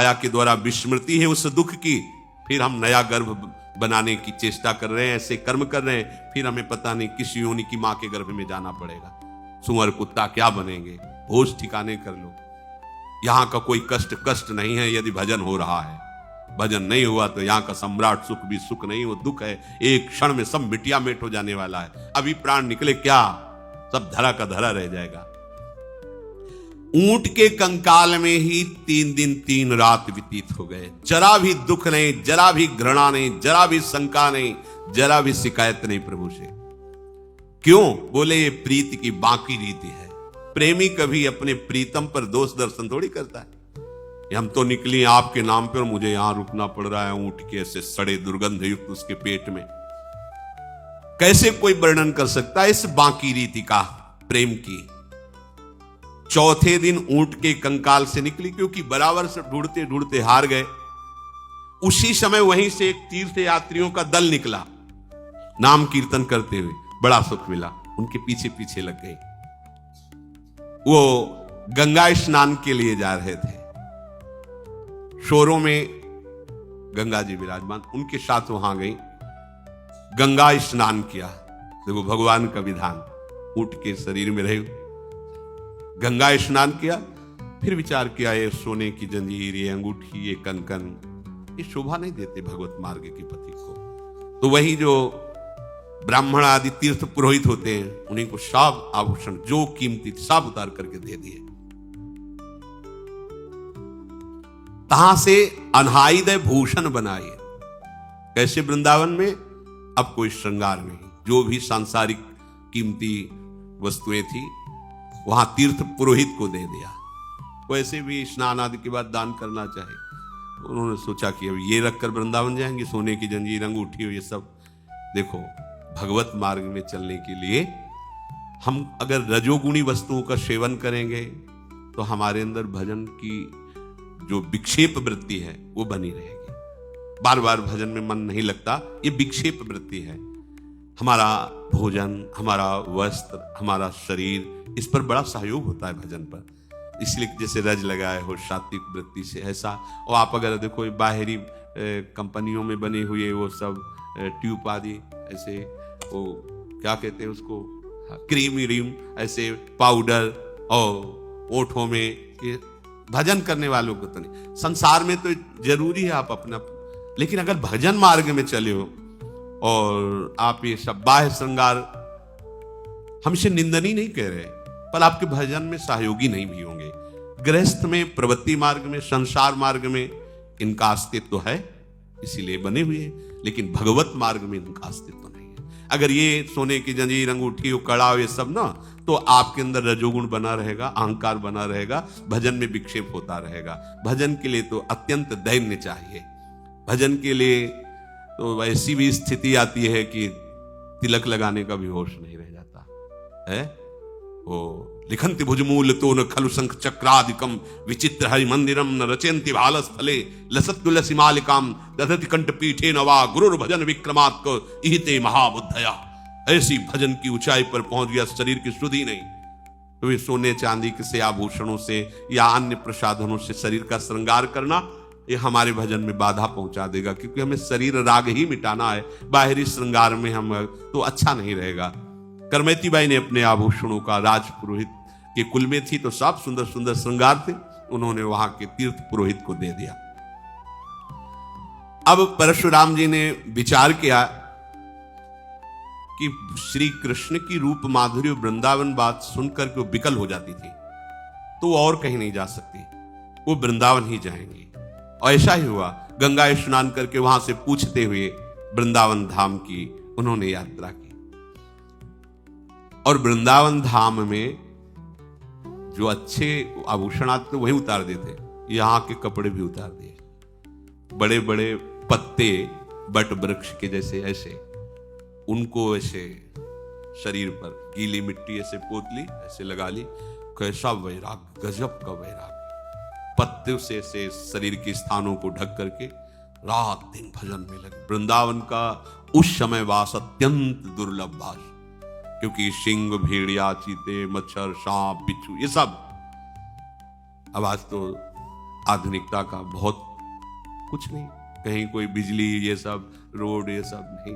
माया के द्वारा विस्मृति है उस दुख की, फिर हम नया गर्भ बनाने की चेष्टा कर रहे हैं, ऐसे कर्म कर रहे हैं, फिर हमें पता नहीं किस योनि की मां के गर्भ में जाना पड़ेगा। सुअर कुत्ता क्या बनेंगे? होश ठिकाने कर लो। यहां का कोई कष्ट नहीं है यदि भजन हो रहा है। भजन नहीं हुआ तो यहां का सम्राट सुख भी सुख नहीं, वो दुख है, एक क्षण में सब मिटिया मेट हो जाने वाला है। अभी प्राण निकले क्या, सब धरा का धरा रह जाएगा। ऊंट के कंकाल में ही 3 दिन 3 रात व्यतीत हो गए। जरा भी दुख नहीं, जरा भी घृणा नहीं, जरा भी शंका नहीं, जरा भी शिकायत नहीं प्रभु से। क्यों? बोले ये प्रीति की बाकी रीति है। प्रेमी कभी अपने प्रीतम पर दोष दर्शन थोड़ी करता है। हम तो निकली आपके नाम पर, मुझे यहां रुकना पड़ रहा है ऊंट के ऐसे सड़े दुर्गंध युक्त उसके पेट में। कैसे कोई वर्णन कर सकता है इस बाकी रीति का, प्रेम की। चौथे दिन ऊंट के कंकाल से निकली, क्योंकि बराबर से ढूंढते ढूंढते हार गए। उसी समय वहीं से एक तीर्थ यात्रियों का दल निकला, नाम कीर्तन करते हुए। बड़ा सुख मिला, उनके पीछे पीछे लग गए। वो गंगा स्नान के लिए जा रहे थे। शोरों में गंगा जी विराजमान, उनके साथ वहां गई, गंगा स्नान किया। देखो भगवान का विधान, ऊंट के शरीर में रहे, गंगा स्नान किया। फिर विचार किया ये सोने की जंजीर, ये अंगूठी, ये कंकन, ये शोभा नहीं देते भगवत मार्ग के पति को। तो वही जो ब्राह्मण आदि तीर्थ पुरोहित होते हैं, उन्हीं को सब आभूषण जो कीमती सब उतार करके दे दिए। तहां से अनहाइदय भूषण बनाए। कैसे? वृंदावन में अब कोई श्रृंगार नहीं, जो भी सांसारिक कीमती वस्तुएं थी वहां तीर्थ पुरोहित को दे दिया। वैसे भी स्नान आदि के बाद दान करना चाहे, उन्होंने सोचा कि अब ये रखकर वृंदावन जाएंगे, सोने की जंजीर, अंगूठी, ये सब। देखो भगवत मार्ग में चलने के लिए हम अगर रजोगुणी वस्तुओं का सेवन करेंगे तो हमारे अंदर भजन की जो विक्षेप वृत्ति है वो बनी रहेगी। बार बार भजन में मन नहीं लगता, ये विक्षेप वृत्ति है। हमारा भोजन, हमारा वस्त्र, हमारा शरीर, इस पर बड़ा सहयोग होता है भजन पर। इसलिए जैसे रज लगाए हो सात्विक वृत्ति से, ऐसा। और आप अगर देखो बाहरी कंपनियों में बने हुए वो सब ट्यूब आदि, ऐसे वो क्या कहते हैं उसको, क्रीम व्रीम, ऐसे पाउडर, और ओठों में, ये भजन करने वालों को तो नहीं। संसार में तो जरूरी है आप अपना, लेकिन अगर भजन मार्ग में चले हो और आप ये सब बाह्य श्रृंगार, हम इसे निंदनीय नहीं कह रहे, पर आपके भजन में सहयोगी नहीं भी होंगे। गृहस्थ में, प्रवृत्ति मार्ग में, संसार मार्ग में इनका अस्तित्व है, इसीलिए बने हुए हैं, लेकिन भगवत मार्ग में इनका अस्तित्व नहीं है। अगर ये सोने की जंजीर, अंगूठी, कड़ा, ये सब ना, तो आपके अंदर रजोगुण बना रहेगा, अहंकार बना रहेगा, भजन में विक्षेप होता रहेगा। भजन के लिए तो अत्यंत दैन्य चाहिए। भजन के लिए तो ऐसी भी स्थिति आती है कि तिलक लगाने का भी होश नहीं रह जाता है। वो लिखंति भुजमूल तो न खलु शंख चक्रादिकम विचित्र हरि मंदिरम न रचयन्ति भालस्थले लसत तुलसी मालिकाम दधति कंठ पीठे नवा गुरुर भजन विक्रमात् इहिते महाबुद्धया। ऐसी भजन की ऊंचाई पर पहुंच गया, शरीर की शुद्धि नहीं। तो ये सोने चांदी के से आभूषणों से या अन्य प्रसाधनों से शरीर का श्रृंगार करना, ये हमारे भजन में बाधा पहुंचा देगा, क्योंकि हमें शरीर राग ही मिटाना है। बाहरी श्रृंगार में हम तो अच्छा नहीं रहेगा। करमैती बाई ने अपने आभूषणों का, राज पुरोहित के कुल में थी तो सब सुंदर सुंदर श्रृंगार थे, उन्होंने वहां के तीर्थ पुरोहित को दे दिया। अब परशुराम जी ने विचार किया कि श्री कृष्ण की रूप माधुर्य वृंदावन बात सुनकर के वो विकल हो जाती थी, तो वो और कहीं नहीं जा सकती, वो वृंदावन ही जाएंगी। और ऐसा ही हुआ। गंगा स्नान करके वहां से पूछते हुए वृंदावन धाम की उन्होंने यात्रा की। और वृंदावन धाम में जो अच्छे आभूषण आते वही उतार देते, यहां के कपड़े भी उतार दिए। बड़े बड़े पत्ते बट वृक्ष के जैसे, ऐसे उनको ऐसे शरीर पर गीली मिट्टी ऐसे पोत ली, ऐसे लगा ली। कैसा वैराग, गजब का वैराग। पत्ते से ऐसे शरीर के स्थानों को ढक करके रात दिन भजन में लगे। वृंदावन का उस समय वास अत्यंत दुर्लभ वास, क्योंकि सिंह, भेड़िया, चीते, मच्छर, सांप, बिच्छू, ये सब अब आज तो आधुनिकता का बहुत कुछ नहीं, कहीं कोई बिजली ये सब रोड ये सब नहीं।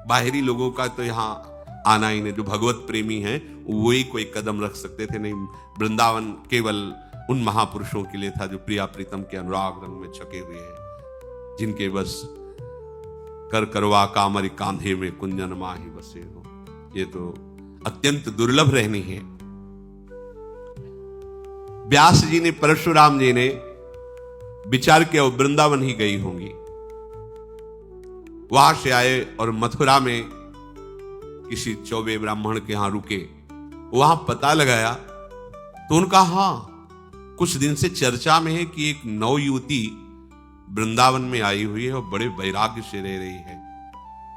बाहरी लोगों का तो यहाँ आना ही नहीं, जो भगवत प्रेमी हैं वही कोई कदम रख सकते थे। नहीं, वृंदावन केवल उन महापुरुषों के लिए था जो प्रिया प्रीतम के अनुराग रंग में छके हुए हैं, जिनके बस कर करवा कामरी कांधे में कुंजन माही बसे हो। ये तो अत्यंत दुर्लभ रहनी है। व्यास जी ने, परशुराम जी ने विचार किया वृंदावन ही गई होंगी, वहां से आए और मथुरा में किसी चौबे ब्राह्मण के यहां रुके, वहां पता लगाया तो उनका हाँ कुछ दिन से चर्चा में है कि एक नव युवती वृंदावन में आई हुई है और बड़े वैराग्य से रह रही है,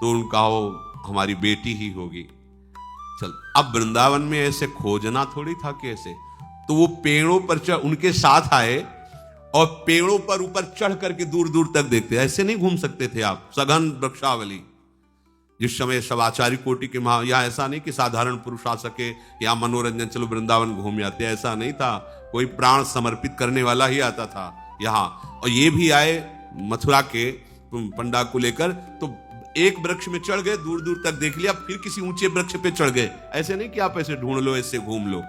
तो उनका वो हमारी बेटी ही होगी। चल, अब वृंदावन में ऐसे खोजना थोड़ी था कि ऐसे, तो वो पेड़ों पर चढ़ उनके साथ आए और पेड़ों पर ऊपर चढ़ करके दूर दूर तक देखते। ऐसे नहीं घूम सकते थे आप, सघन वृक्षावली। जिस समय सब आचार्य कोटि के यहाँ ऐसा नहीं कि साधारण पुरुष आ सके या मनोरंजन चलो वृंदावन घूम आते, ऐसा नहीं था। कोई प्राण समर्पित करने वाला ही आता था यहाँ। और ये भी आए मथुरा के पंडा को लेकर, तो एक वृक्ष में चढ़ गए, दूर दूर तक देख लिया, फिर किसी ऊंचे वृक्ष पे चढ़ गए। ऐसे नहीं कि आप ऐसे ढूंढ लो, ऐसे घूम लो।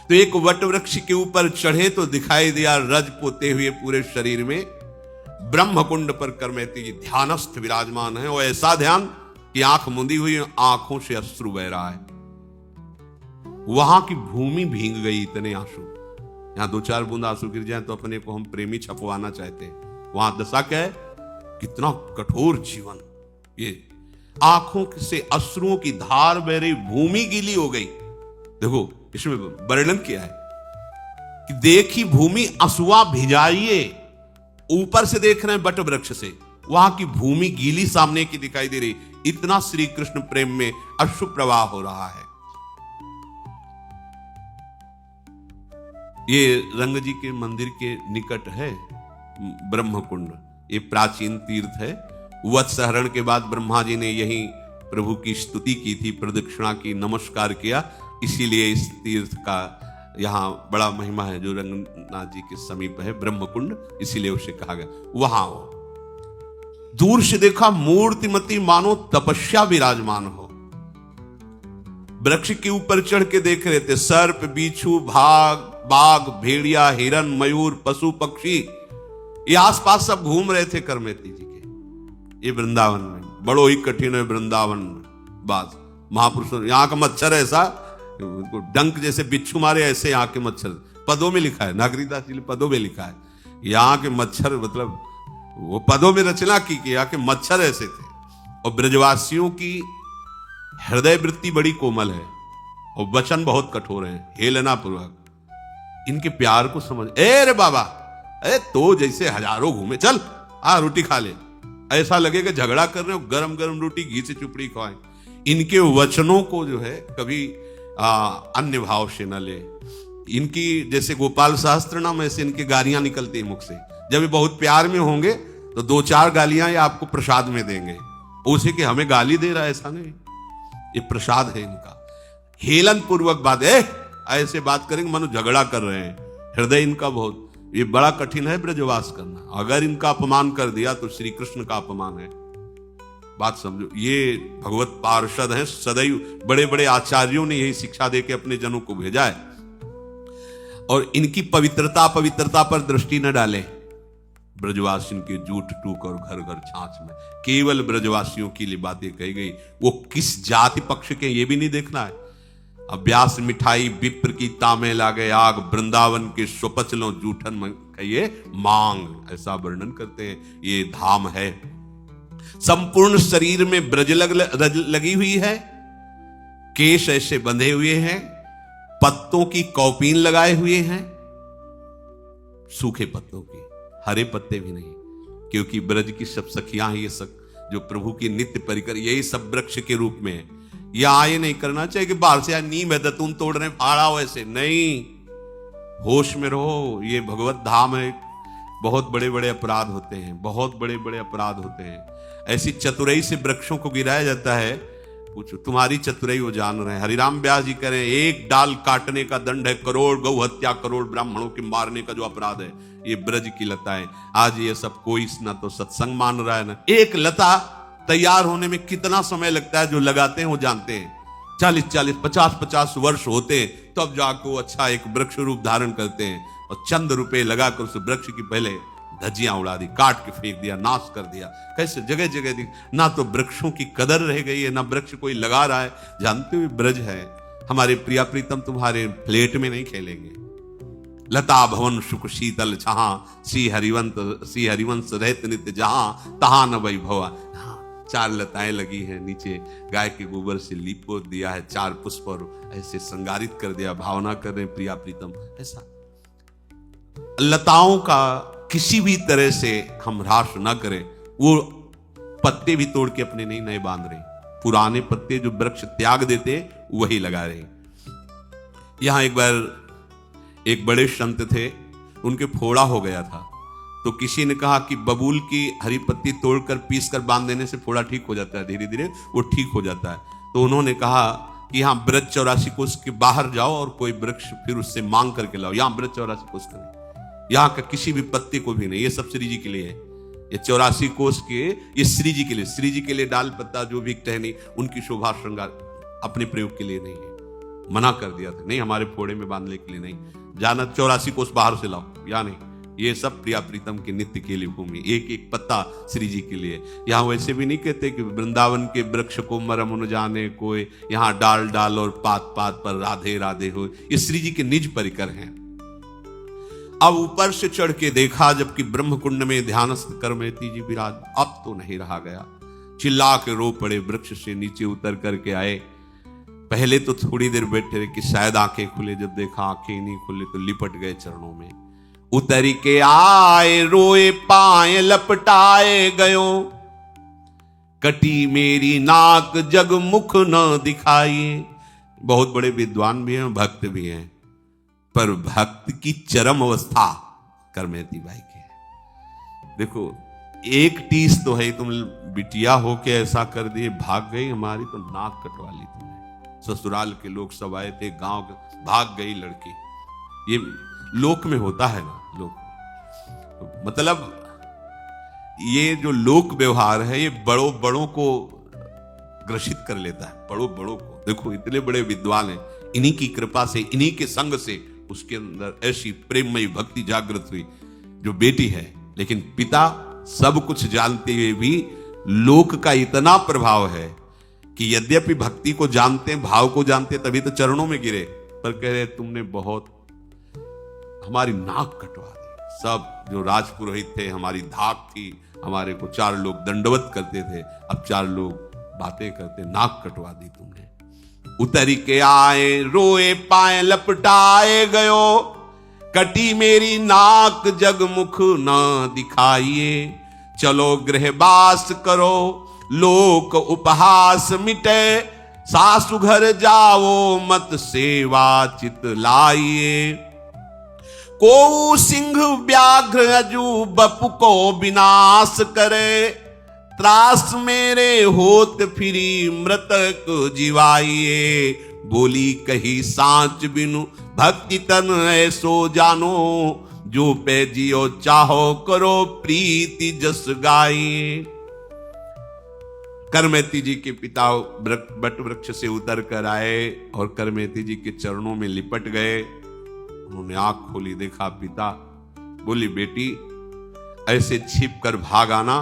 तो एक वट वृक्ष के ऊपर चढ़े तो दिखाई दिया रज पोते हुए पूरे शरीर में ब्रह्मकुंड पर करमेती जी ध्यानस्थ विराजमान है। और ऐसा ध्यान कि आंख मुंदी हुई, आंखों से अश्रु बह रहा है। वहां की भूमि भींग गई, इतने आंसू। यहां 2-4 बूंद आंसू गिर जाए तो अपने को हम प्रेमी छपवाना चाहते हैं। वहां दशा क्या है, कितना कठोर जीवन। ये आंखों से अश्रुओं की धार बह रही, भूमि गीली हो गई। देखो इसमें वर्णन किया है कि देखी भूमि असुआ भिजाइए, ऊपर से देख रहे हैं बट वृक्ष से, वहां की भूमि गीली सामने की दिखाई दे रही। इतना श्री कृष्ण प्रेम में अश्रु प्रवाह हो रहा है। ये रंग जी के मंदिर के निकट है ब्रह्मकुंड। ये प्राचीन तीर्थ है। वत्सहरण के बाद ब्रह्मा जी ने यही प्रभु की स्तुति की थी, प्रदक्षिणा की, नमस्कार किया। इसीलिए इस तीर्थ का यहाँ बड़ा महिमा है, जो रंगनाथ जी के समीप है ब्रह्मकुंड, इसीलिए उसे कहा गया। वहां दूर से देखा मूर्तिमती मानो तपस्या विराजमान हो। वृक्ष के ऊपर चढ़ के देख रहे थे, सर्प, बिच्छू, बाघ, भेड़िया, हिरन, मयूर, पशु पक्षी, ये आसपास सब घूम रहे थे करमेती जी के। ये वृंदावन में बड़ो ही कठिन है। वृंदावन बाज महापुरुषों, यहाँ का मच्छर ऐसा डंक जैसे बिच्छू मारे, ऐसे यहाँ के मच्छर। पदों में लिखा है, नागरिकदास जी ने पदों में लिखा है, यहाँ के मच्छर, मतलब वो पदों में रचना की कि यहाँ के मच्छर ऐसे थे। और ब्रजवासियों की हृदय वृत्ति बड़ी कोमल है और वचन बहुत कठोर है, हेलना पूर्वक। इनके प्यार को समझ, रे बाबा, अरे तो जैसे हजारों घूमे, चल आ रोटी खा ले, ऐसा लगेगा झगड़ा कर रहे हो। गरम गरम रोटी घी से चुपड़ी खवाएं। इनके वचनों को जो है कभी अन्य भाव से न ले। इनकी जैसे गोपाल सहस्त्र नाम, ऐसे इनकी गालियां निकलती है मुख से। जब ये बहुत प्यार में होंगे तो 2-4 गालियां ये आपको प्रसाद में देंगे, उसे कि हमें गाली दे रहा है, ऐसा नहीं, ये प्रसाद है इनका। हेलन पूर्वक बात है, ऐसे बात करेंगे मानो झगड़ा कर रहे हैं। हृदय इनका बहुत, ये बड़ा कठिन है ब्रजवास करना। अगर इनका अपमान कर दिया तो श्री कृष्ण का अपमान है। बात समझो, ये भगवत पार्षद हैं सदैव। बड़े बड़े आचार्यों ने यही शिक्षा देके अपने जनों को भेजा है। और इनकी पवित्रता पर दृष्टि न डाले। ब्रजवासियों के जूठ टूक और घर घर छाछ में केवल ब्रजवासियों के लिए बातें कही गई। वो किस जाति पक्ष के ये भी नहीं देखना है। अभ्यास मिठाई विप्र की तामे लागे आग, वृंदावन के स्वपचलों जूठन कहिए मांग, ऐसा वर्णन करते हैं। ये धाम है। संपूर्ण शरीर में ब्रज लगी हुई है, केश ऐसे बंधे हुए हैं, पत्तों की कौपीन लगाए हुए हैं, सूखे पत्तों की, हरे पत्ते भी नहीं, क्योंकि ब्रज की सब सखियां हैं। ये सब जो प्रभु की नित्य परिकर, यही सब वृक्ष के रूप में है। यह ये नहीं करना चाहिए कि बाहर से नीम है दतून तोड़ रहे फाड़ा हो, ऐसे नहीं। होश में रहो, ये भगवत धाम है। बहुत बड़े बड़े अपराध होते हैं, बहुत बड़े बड़े अपराध होते हैं। ऐसी चतुराई से वृक्षों को गिराया जाता है पूछो, तुम्हारी चतुराई वो जान रहे हैं। हरिराम व्यास जी कह रहे हैं, एक डाल काटने का दंड है, करोड़ गौ हत्या, करोड़ ब्राह्मणों के मारने का जो अपराध है, ये ब्रज की लताएं। आज ये सब कोई ना तो सत्संग मान रहा है ना। एक लता तैयार होने में कितना समय लगता है, जो लगाते हैं वो जानते हैं। 40-40, 50-50 वर्ष होते हैं, तब जाकर वो अच्छा एक वृक्ष रूप धारण करते हैं। और चंद रुपए लगाकर उस वृक्ष की पहले धज्जियां उड़ा दी, काट के फेंक दिया, नाश कर दिया। कैसे जगह जगह दी, ना तो वृक्षों की कदर रह गई है, ना वृक्ष कोई लगा रहा है। जानते हुए ब्रज है। हमारे प्रिया प्रीतम तुम्हारे फ्लेट में नहीं खेलेंगे। लता भवन सुख शीतल छहा, श्री हरिवंश रहत नित्य जहां, तहां न वैभवा। 4 लताएं लगी हैं, नीचे गाय के गोबर से लीपो दिया है, 4 पुष्प और ऐसे संगारित कर दिया। भावना कर रहे प्रिया प्रीतम। ऐसा लताओं का किसी भी तरह से हम ह्रास ना करें। वो पत्ते भी तोड़ के अपने नहीं नए बांध रहे, पुराने पत्ते जो वृक्ष त्याग देते वही लगा रहे। यहां एक बार एक बड़े संत थे, उनके फोड़ा हो गया था। तो किसी ने कहा कि बबूल की हरी पत्ती तोड़कर पीस कर बांध देने से फोड़ा ठीक हो जाता है, धीरे धीरे वो ठीक हो जाता है। तो उन्होंने कहा कि यहाँ ब्रज 84 कोस के बाहर जाओ और कोई वृक्ष फिर उससे मांग करके लाओ। यहाँ ब्रज 84 कोस का नहीं, यहाँ का किसी भी पत्ते को भी नहीं। ये सब श्री जी के लिए है। ये 84 कोस के ये श्री जी के लिए, श्री जी के लिए डाल पत्ता जो भी टहनी, उनकी शोभा श्रृंगार अपने प्रयोग के लिए नहीं है। मना कर दिया था, नहीं हमारे फोड़े में बांधने के लिए नहीं, जाना 84 कोस बाहर से लाओ, या नहीं। ये सब प्रिया प्रीतम के नित्य के लिए भूमि, एक एक पत्ता श्री जी के लिए। यहाँ वैसे भी नहीं कहते कि वृंदावन के वृक्ष को मरम न जाने कोई, यहाँ डाल डाल और पात पात पर राधे राधे हो। ये श्री जी के निज परिकर हैं। अब ऊपर से चढ़ के देखा, जबकि ब्रह्मकुंड में ध्यानस्थ करमेती जी विराज। अब तो नहीं रहा गया, चिल्ला के रो पड़े, वृक्ष से नीचे उतर करके आए। पहले तो थोड़ी देर बैठे रहे कि शायद आंखें खुले, जब देखा आंखें नहीं खुले तो लिपट गए चरणों में। उतर के आए, रोए पाए लपटाए गयो, कटी मेरी नाक जग मुख न दिखाई। बहुत बड़े विद्वान भी हैं, भक्त भी हैं, पर भक्त की चरम अवस्था करमेती बाई की है। देखो, एक टीस तो है, तुम बिटिया हो के ऐसा कर दिए, भाग गई, हमारी तो नाक कटवा ली तुमने। ससुराल के लोग सब आए थे, गांव के, भाग गई लड़की। ये लोक में होता है ना, लोक मतलब ये जो लोक व्यवहार है, ये बड़ों को ग्रसित कर लेता है, बड़ों को। देखो इतने बड़े विद्वान हैं, इन्हीं की कृपा से, इन्हीं के संग से उसके अंदर ऐसी प्रेममयी भक्ति जागृत हुई जो बेटी है। लेकिन पिता सब कुछ जानते हुए भी लोक का इतना प्रभाव है कि यद्यपि भक्ति को जानते, भाव को जानते, तभी तो चरणों में गिरे, पर कह रहे तुमने बहुत हमारी नाक कटवा दी। सब जो राजपुरोहित थे, हमारी धाक थी, हमारे को 4 लोग दंडवत करते थे, अब 4 लोग बातें करते, नाक कटवा दी तुमने। उतरी के आए, रोए पाए लपटाए गयो, कटी मेरी नाक जग मुख न दिखाइए। चलो गृहवास करो, लोक उपहास मिटे, सासु घर जाओ मत सेवा चित लाइए। को सिंह व्याघ्र अजू बपु को विनाश करे, त्रास मेरे होत फिरी मृतक जीवाइए। बोली कही सांच बिनु भक्ति तन ऐसो जानो, जो पे जियो चाहो करो प्रीति जस गाइए। करमेती जी के पिता बट वृक्ष से उतर कर आए और करमेती जी के चरणों में लिपट गए। उन्होंने आंख खोली, देखा पिता। बोली बेटी, ऐसे छिप कर भाग आना,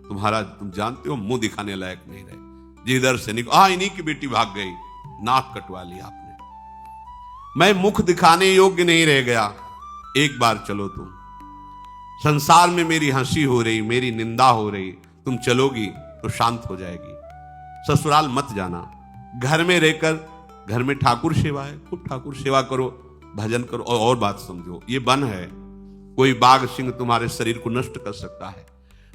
तुम्हारा तुम जानते हो मुंह दिखाने लायक नहीं रहे। जिधर से इन्हीं की बेटी भाग गई, नाक कटवा ली आपने। मैं मुख दिखाने योग्य नहीं रह गया, एक बार चलो तुम। संसार में मेरी हंसी हो रही, मेरी निंदा हो रही, तुम चलोगी तो शांत हो जाएगी। ससुराल मत जाना, घर में रहकर, घर में ठाकुर सेवा है, खूब ठाकुर सेवा करो, भजन करो। और बात समझो, ये वन है, कोई बाघ सिंह तुम्हारे शरीर को नष्ट कर सकता है।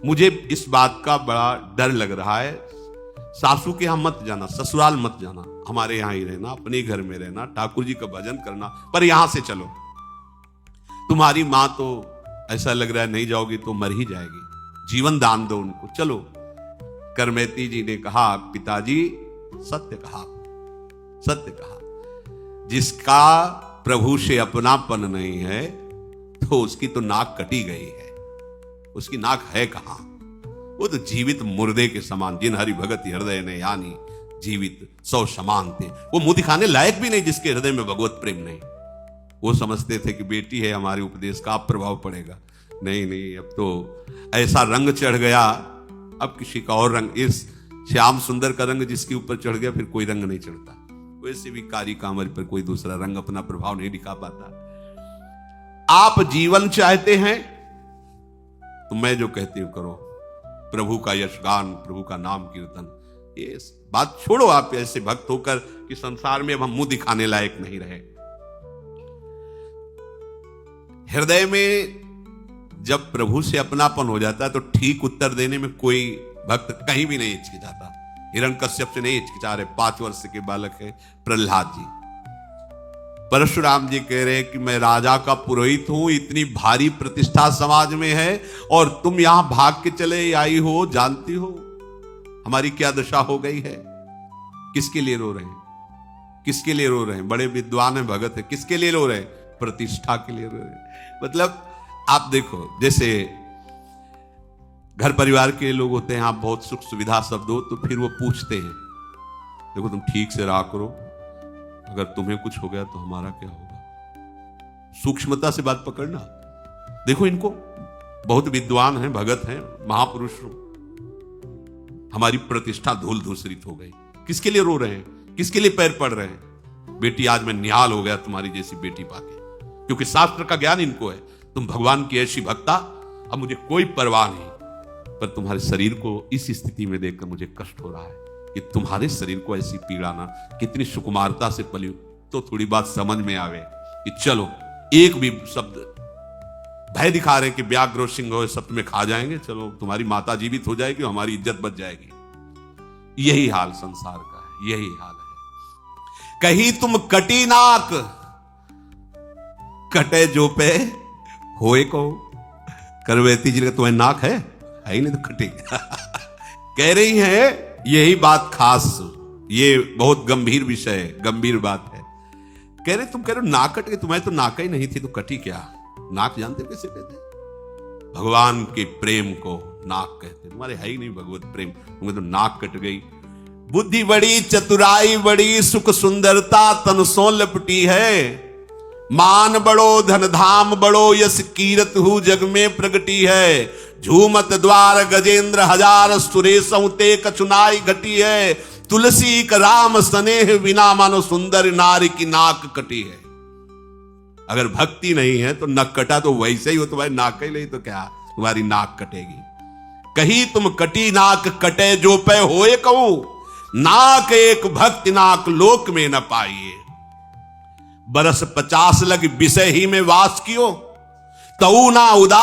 मुझे इस बात का बड़ा डर लग रहा है। सासू के यहां मत जाना, ससुराल मत जाना, हमारे यहां ही रहना, अपने घर में रहना, ठाकुर जी का भजन करना, पर यहां से चलो। तुम्हारी मां तो ऐसा लग रहा है नहीं जाओगी तो मर ही जाएगी, जीवन दान दो उनको, चलो। करमेती जी ने कहा पिताजी सत्य कहा, सत्य कहा। जिसका प्रभु से अपनापन नहीं है तो उसकी तो नाक कटी गई है, उसकी नाक है कहां? वो तो जीवित मुर्दे के समान, जिन हरि भगत हृदय ने यानी जीवित सौ समान थे। वो मुंह दिखाने लायक भी नहीं जिसके हृदय में भगवत प्रेम नहीं। वो समझते थे कि बेटी है हमारे उपदेश का, अब प्रभाव पड़ेगा। नहीं नहीं, अब तो ऐसा रंग चढ़ गया, अब किसी का और रंग, इस श्याम सुंदर का रंग जिसके ऊपर चढ़ गया फिर कोई रंग नहीं चढ़ता। वैसे भी कारी कांवर पर कोई दूसरा रंग अपना प्रभाव नहीं दिखा पाता। आप जीवन चाहते हैं तो मैं जो कहती हूं करो, प्रभु का यशगान, प्रभु का नाम कीर्तन, ये बात छोड़ो आप ऐसे भक्त होकर कि संसार में अब हम मुंह दिखाने लायक नहीं रहे। हृदय में जब प्रभु से अपनापन हो जाता है तो ठीक उत्तर देने में कोई भक्त कहीं भी नहीं हिचकिचाता। हिरण्यकश्यप से नहीं हिचकिचा रहे, 5 वर्ष के बालक है प्रहलाद जी। परशुराम जी कह रहे हैं कि मैं राजा का पुरोहित हूं, इतनी भारी प्रतिष्ठा समाज में है और तुम यहां भाग के चले आई हो, जानती हो हमारी क्या दशा हो गई है। किसके लिए रो रहे हैं? किसके लिए रो रहे हैं? बड़े विद्वान हैं, भगत है, किसके लिए रो रहे हैं? प्रतिष्ठा के लिए रो रहे हैं। मतलब आप देखो, जैसे घर परिवार के लोग होते हैं, आप बहुत सुख सुविधा सब दो तो फिर वो पूछते हैं, देखो तुम ठीक से रहा करो, अगर तुम्हें कुछ हो गया तो हमारा क्या होगा। सूक्ष्मता से बात पकड़ना। देखो इनको, बहुत विद्वान हैं, भगत हैं, महापुरुष, हमारी प्रतिष्ठा धूल धूसरित हो गई। किसके लिए रो रहे हैं? किसके लिए पैर पड़ रहे हैं? बेटी आज मैं निहाल हो गया तुम्हारी जैसी बेटी पाके, क्योंकि शास्त्र का ज्ञान इनको है। तुम भगवान की ऐसी भक्ता, अब मुझे कोई परवाह नहीं, पर तुम्हारे शरीर को इस स्थिति में देखकर मुझे कष्ट हो रहा है कि तुम्हारे शरीर को ऐसी पीड़ा ना, कितनी सुकुमारता से पली तो थोड़ी बात समझ में आवे कि चलो एक भी शब्द, भय दिखा रहे कि व्याघ्र सिंह हो सब तुम्हें खा जाएंगे, चलो तुम्हारी माता जीवित हो जाएगी, हमारी इज्जत बच जाएगी। यही हाल संसार का है, यही हाल है। कहीं तुम कटी नाक, कटे जो पे होए को। करवेती जी का तुम्हें नाक है ही नहीं तो कटे। कह रही है यही बात खास, ये बहुत गंभीर विषय है, गंभीर बात है। कह रहे तुम कह रहे हो नाक कट गई, तुम्हें तो नाक ही नहीं थी तो कटी क्या? नाक जानते हो कैसे कहते हैं? भगवान के प्रेम को नाक कहते हैं। तुम्हारे है ही नहीं भगवत प्रेम, तुम्हें तो नाक कट गई। बुद्धि बड़ी, चतुराई बड़ी, सुख सुंदरता तन सो लपटी है। मान बड़ो, धन धाम बड़ो, यस कीरत हु जग में प्रगटी है। झूमत द्वार गजेंद्र हजार, सुरेश ते कचुनाई घटी है। तुलसी का राम स्नेह बिना मानो सुंदर नारी की नाक कटी है। अगर भक्ति नहीं है तो नक कटा तो वैसे ही हो, तुम्हारी नाक ही नहीं तो क्या तुम्हारी नाक कटेगी। कहीं तुम कटी नाक कटे जो पे होए कहूं, नाक एक भक्ति नाक लोक में न पाइए। बरस 50 लग विषय ही में वास कियो, तऊ ना उदास